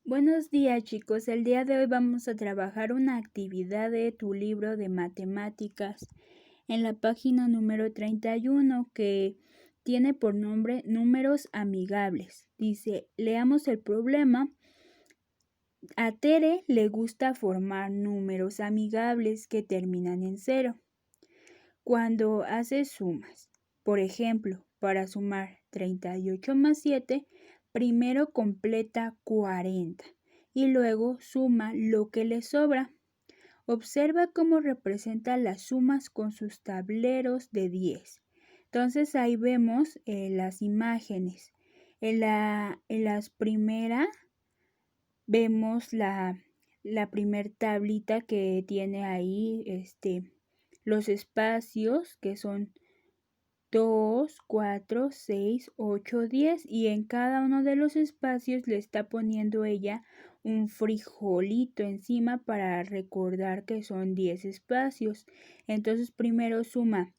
Buenos días, chicos. El día de hoy vamos a trabajar una actividad de tu libro de matemáticas en la página número 31 que tiene por nombre Números amigables. Dice, leamos el problema. A Tere le gusta formar números amigables que terminan en 0. Cuando hace sumas, por ejemplo, para sumar 38 más 7, primero completa 40 y luego suma lo que le sobra. Observa cómo representa las sumas con sus tableros de 10. Entonces ahí vemos las imágenes. En las primeras vemos la primer tablita que tiene ahí los espacios que son 2, 4, 6, 8, 10 y en cada uno de los espacios le está poniendo ella un frijolito encima para recordar que son 10 espacios. Entonces primero suma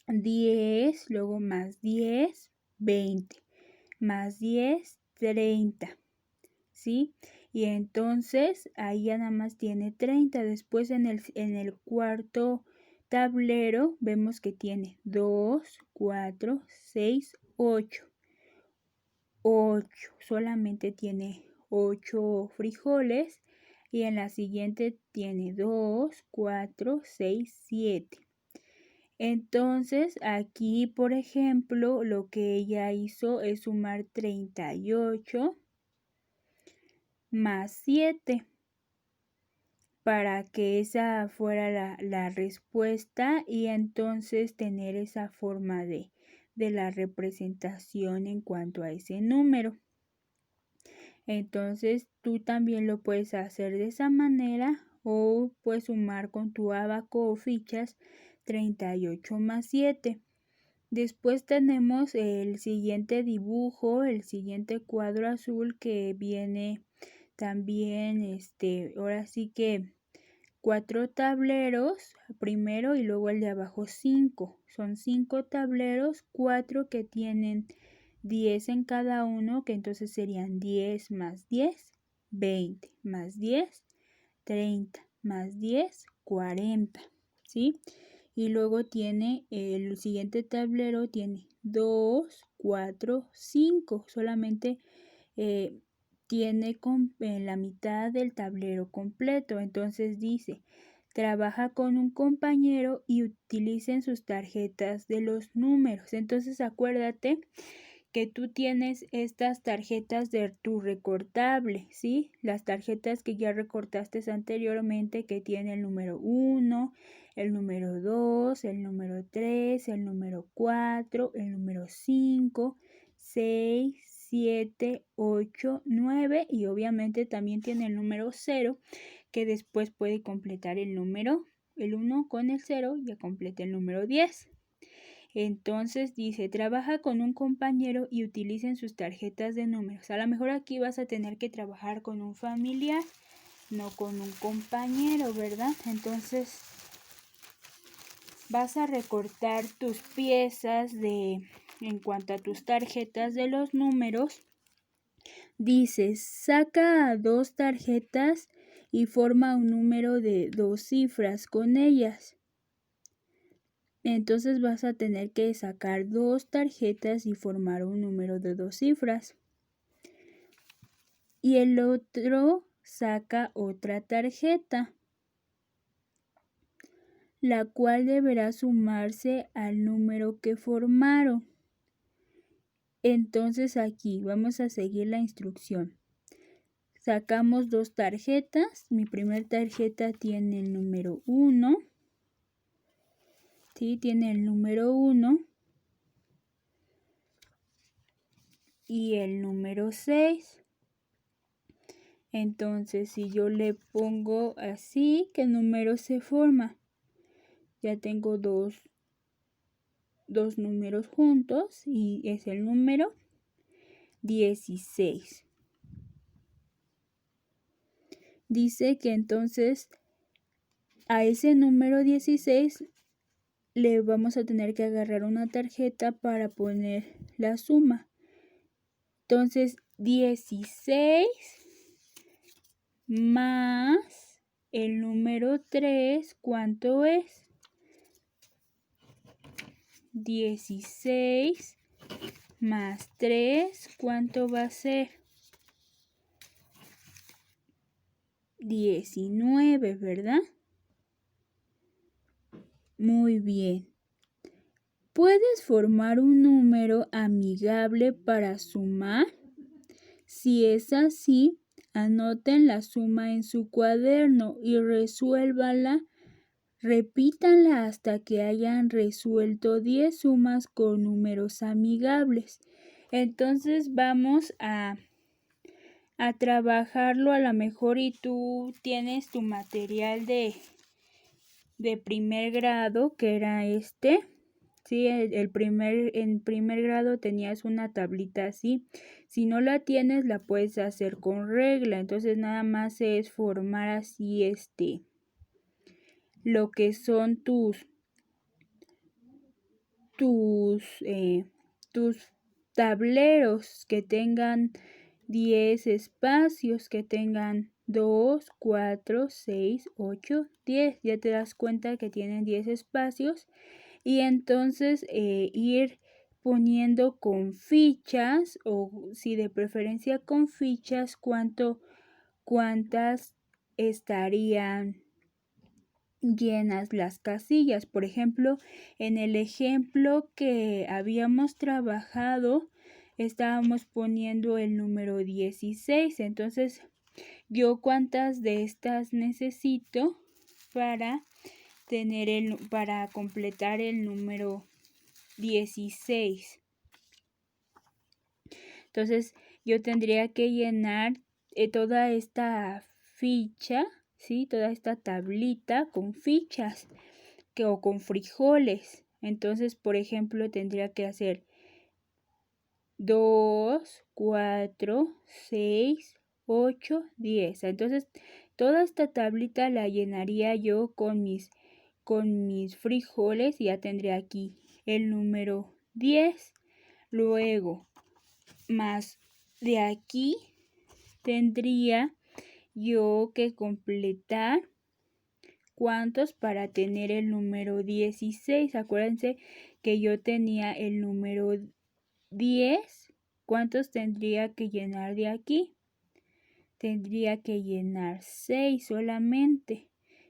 10, luego más 10, 20, más 10, 30, ¿sí? Y entonces ahí ya nada más tiene 30. Después en el cuarto tablero vemos que tiene 2, 4, 6, 8. 8. Solamente tiene 8 frijoles. Y en la siguiente tiene 2, 4, 6, 7. Entonces aquí, por ejemplo, lo que ella hizo es sumar 38 más 7 para que esa fuera la respuesta y entonces tener esa forma de la representación en cuanto a ese número. Entonces tú también lo puedes hacer de esa manera o puedes sumar con tu abaco o fichas 38 más 7. Después tenemos el siguiente dibujo, el siguiente cuadro azul que viene también, ahora sí que 4 tableros primero y luego el de abajo 5. Son 5 tableros, 4 que tienen 10 en cada uno, que entonces serían 10 más 10, 20 más 10, 30 más 10, 40, ¿sí? Y luego tiene el siguiente tablero, tiene 2, 4, 5, solamente tiene en la mitad del tablero completo. Entonces dice, trabaja con un compañero y utilicen sus tarjetas de los números. Entonces acuérdate que tú tienes estas tarjetas de tu recortable, ¿sí? Las tarjetas que ya recortaste anteriormente que tiene el número 1, el número 2, el número 3, el número 4, el número 5, 6, 7, 8, 9 y obviamente también tiene el número 0 que después puede completar el 1 con el 0 y completa el número 10. Entonces dice, trabaja con un compañero y utilicen sus tarjetas de números. A lo mejor aquí vas a tener que trabajar con un familiar, no con un compañero, ¿verdad? Entonces vas a recortar tus piezas en cuanto a tus tarjetas de los números. Dice, saca 2 tarjetas y forma un número de 2 cifras con ellas. Entonces vas a tener que sacar 2 tarjetas y formar un número de 2 cifras. Y el otro saca otra tarjeta, la cual deberá sumarse al número que formaron. Entonces aquí vamos a seguir la instrucción. Sacamos 2 tarjetas. Mi primer tarjeta tiene el número 1. ¿Sí? Tiene el número 1. Y el número 6. Entonces, si yo le pongo así, ¿qué número se forma? Ya tengo dos números juntos y es el número 16. Dice que entonces a ese número 16 le vamos a tener que agarrar una tarjeta para poner la suma. Entonces, 16 más el número 3, ¿cuánto es? 16 más 3, ¿cuánto va a ser? 19, ¿verdad? Muy bien. ¿Puedes formar un número amigable para sumar? Si es así, anoten la suma en su cuaderno y resuélvala. Repítanla hasta que hayan resuelto 10 sumas con números amigables. Entonces vamos a trabajarlo a lo mejor y tú tienes tu material de primer grado, que era este. Sí, en primer grado tenías una tablita así. Si no la tienes, la puedes hacer con regla. Entonces nada más es formar así lo que son tus tableros, que tengan 10 espacios, que tengan 2, 4, 6, 8, 10. Ya te das cuenta que tienen 10 espacios. Y entonces ir poniendo con fichas, o si de preferencia con fichas, cuántas estarían llenas las casillas. Por ejemplo, en el ejemplo que habíamos trabajado, estábamos poniendo el número 16. Entonces, ¿yo cuántas de estas necesito para completar el número 16? Entonces, yo tendría que llenar toda esta ficha, ¿sí? Toda esta tablita con fichas o con frijoles. Entonces, por ejemplo, tendría que hacer 2, 4, 6, 8, 10. Entonces, toda esta tablita la llenaría yo con mis frijoles, y ya tendría aquí el número 10. Luego, más de aquí, tendría yo que completar cuántos para tener el número 16. Acuérdense que yo tenía el número 10. ¿Cuántos tendría que llenar de aquí? Tendría que llenar 6 solamente.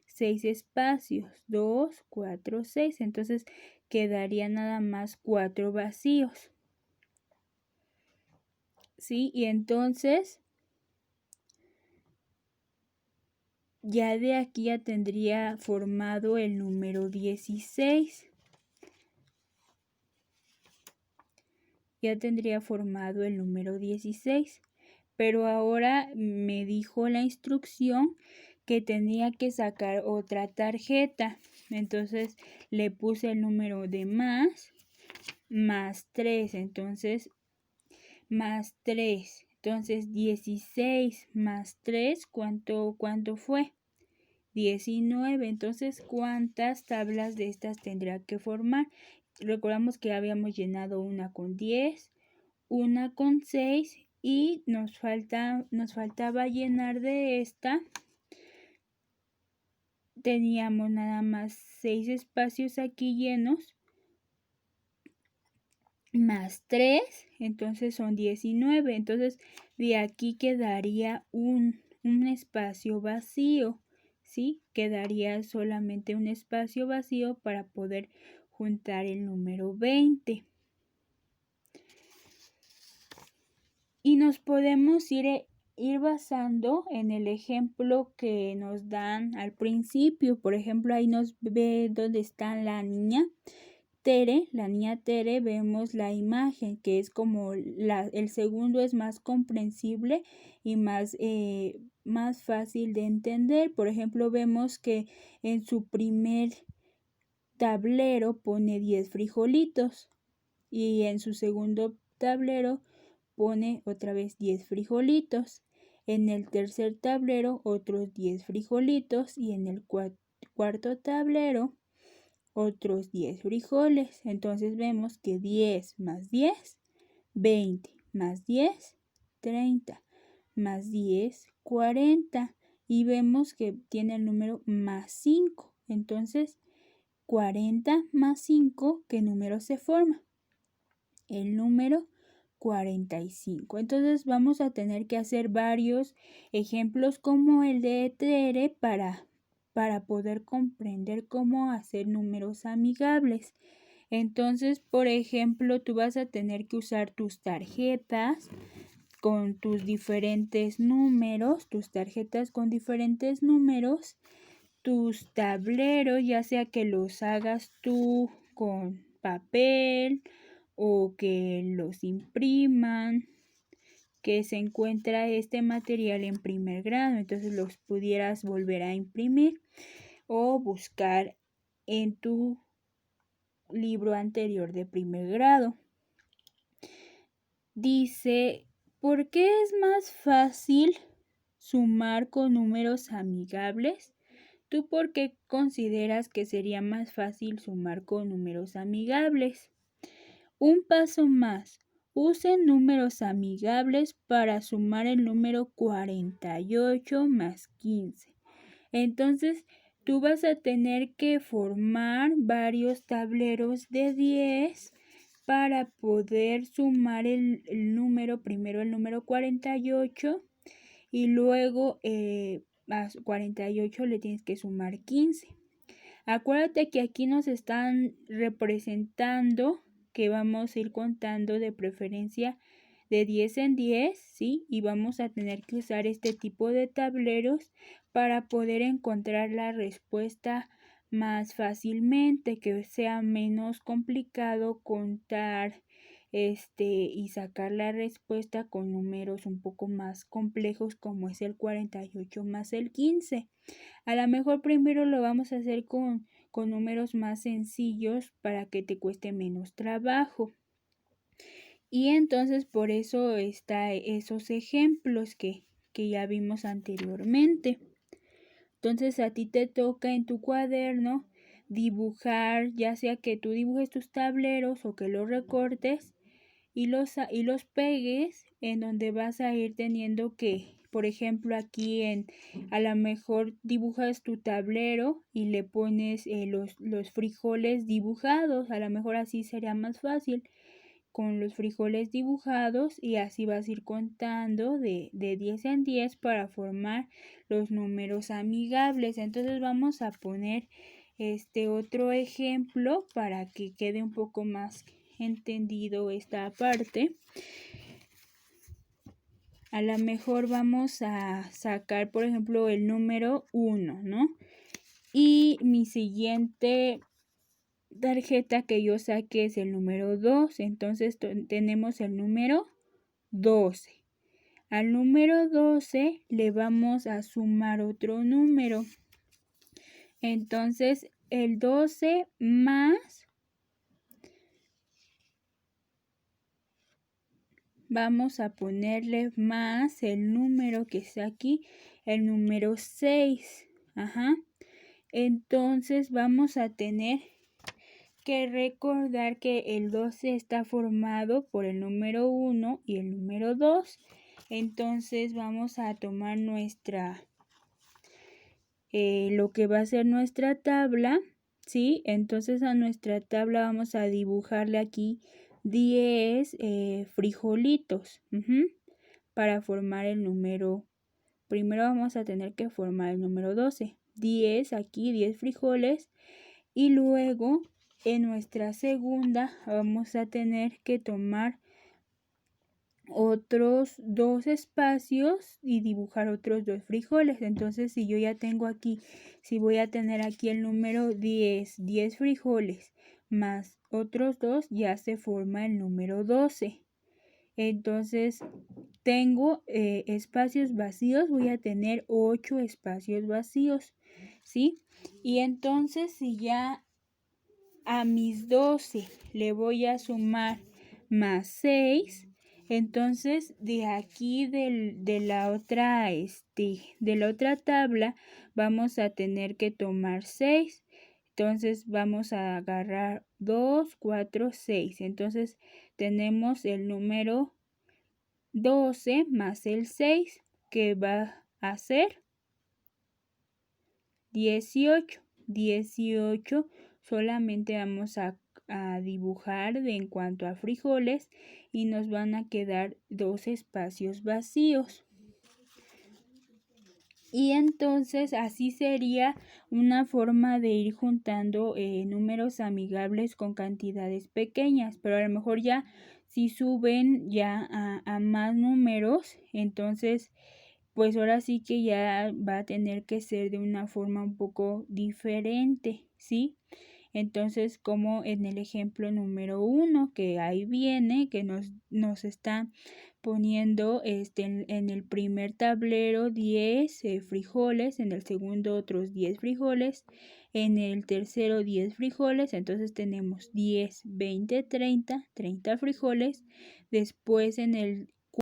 6 espacios. 2, 4, 6. Entonces quedaría nada más 4 vacíos. ¿Sí? Y entonces ya de aquí ya tendría formado el número 16. Ya tendría formado el número 16. Pero ahora me dijo la instrucción que tenía que sacar otra tarjeta. Entonces le puse el número de más 3. Entonces, más 3. Entonces, 16 más 3, ¿cuánto fue? 19. Entonces, ¿cuántas tablas de estas tendrá que formar? Recordamos que habíamos llenado una con 10, una con 6 y nos faltaba llenar de esta. Teníamos nada más 6 espacios aquí llenos, más 3, entonces son 19. Entonces de aquí quedaría un espacio vacío, ¿sí? Quedaría solamente un espacio vacío para poder juntar el número 20. Y nos podemos ir basando en el ejemplo que nos dan al principio. Por ejemplo, ahí nos ve dónde está la niña Tere. La niña Tere, vemos la imagen, que es como el segundo es más comprensible y más fácil de entender. Por ejemplo, vemos que en su primer tablero pone 10 frijolitos y en su segundo tablero pone otra vez 10 frijolitos. En el tercer tablero otros 10 frijolitos y en el cuarto tablero otros 10 frijoles. Entonces vemos que 10 más 10, 20 más 10, 30 más 10, 40. y vemos que tiene el número más 5. Entonces, 40 más 5, ¿qué número se forma? El número 45. Entonces vamos a tener que hacer varios ejemplos como el de Tere para poder comprender cómo hacer números amigables. Entonces, por ejemplo, tú vas a tener que usar tus tarjetas con tus diferentes números, tus tarjetas con diferentes números, tus tableros, ya sea que los hagas tú con papel o que los impriman, que se encuentra este material en primer grado, entonces los pudieras volver a imprimir o buscar en tu libro anterior de primer grado. Dice, ¿por qué es más fácil sumar con números amigables? ¿Tú por qué consideras que sería más fácil sumar con números amigables? Un paso más. Usen números amigables para sumar el número 48 más 15. Entonces, tú vas a tener que formar varios tableros de 10 para poder sumar el número, primero el número 48 y luego a 48 le tienes que sumar 15. Acuérdate que aquí nos están representando que vamos a ir contando de preferencia de 10 en 10, ¿sí? Y vamos a tener que usar este tipo de tableros para poder encontrar la respuesta más fácilmente, que sea menos complicado contar y sacar la respuesta con números un poco más complejos como es el 48 más el 15. A lo mejor primero lo vamos a hacer con números más sencillos para que te cueste menos trabajo. Y entonces por eso está esos ejemplos que ya vimos anteriormente. Entonces a ti te toca en tu cuaderno dibujar, ya sea que tú dibujes tus tableros o que los recortes y los pegues en donde vas a ir teniendo que, por ejemplo, aquí a lo mejor dibujas tu tablero y le pones los frijoles dibujados, a lo mejor así sería más fácil con los frijoles dibujados y así vas a ir contando de 10 en 10 para formar los números amigables. Entonces vamos a poner otro ejemplo para que quede un poco más entendido esta parte. A lo mejor vamos a sacar, por ejemplo, el número 1, ¿no? Y mi siguiente tarjeta que yo saqué es el número 2, entonces tenemos el número 12. Al número 12 le vamos a sumar otro número. Entonces el 12 más, vamos a ponerle más el número que está aquí, el número 6. Entonces vamos a tener que recordar que el 12 está formado por el número 1 y el número 2. Entonces vamos a tomar lo que va a ser nuestra tabla, ¿sí? Entonces a nuestra tabla vamos a dibujarle aquí 10 frijolitos para formar el número. Primero vamos a tener que formar el número 12. 10 aquí, 10 frijoles. Y luego en nuestra segunda vamos a tener que tomar otros 2 espacios y dibujar otros 2 frijoles. Entonces si yo ya tengo aquí, si voy a tener aquí el número 10 frijoles más otros 2, ya se forma el número 12. Entonces tengo espacios vacíos, voy a tener 8 espacios vacíos, ¿sí? Y entonces si ya a mis 12 le voy a sumar más 6, entonces de aquí de la otra tabla vamos a tener que tomar 6. Entonces vamos a agarrar 2, 4, 6. Entonces tenemos el número 12 más el 6 que va a ser 18. 18 solamente vamos a dibujar en cuanto a frijoles y nos van a quedar 2 espacios vacíos. Y entonces así sería una forma de ir juntando números amigables con cantidades pequeñas, pero a lo mejor ya si suben ya a más números, entonces pues ahora sí que ya va a tener que ser de una forma un poco diferente, ¿sí? Entonces, como en el ejemplo número 1, que ahí viene, que nos está poniendo en el primer tablero 10 frijoles, en el segundo otros 10 frijoles, en el tercero 10 frijoles, entonces tenemos 10, 20, 30 frijoles. Después en el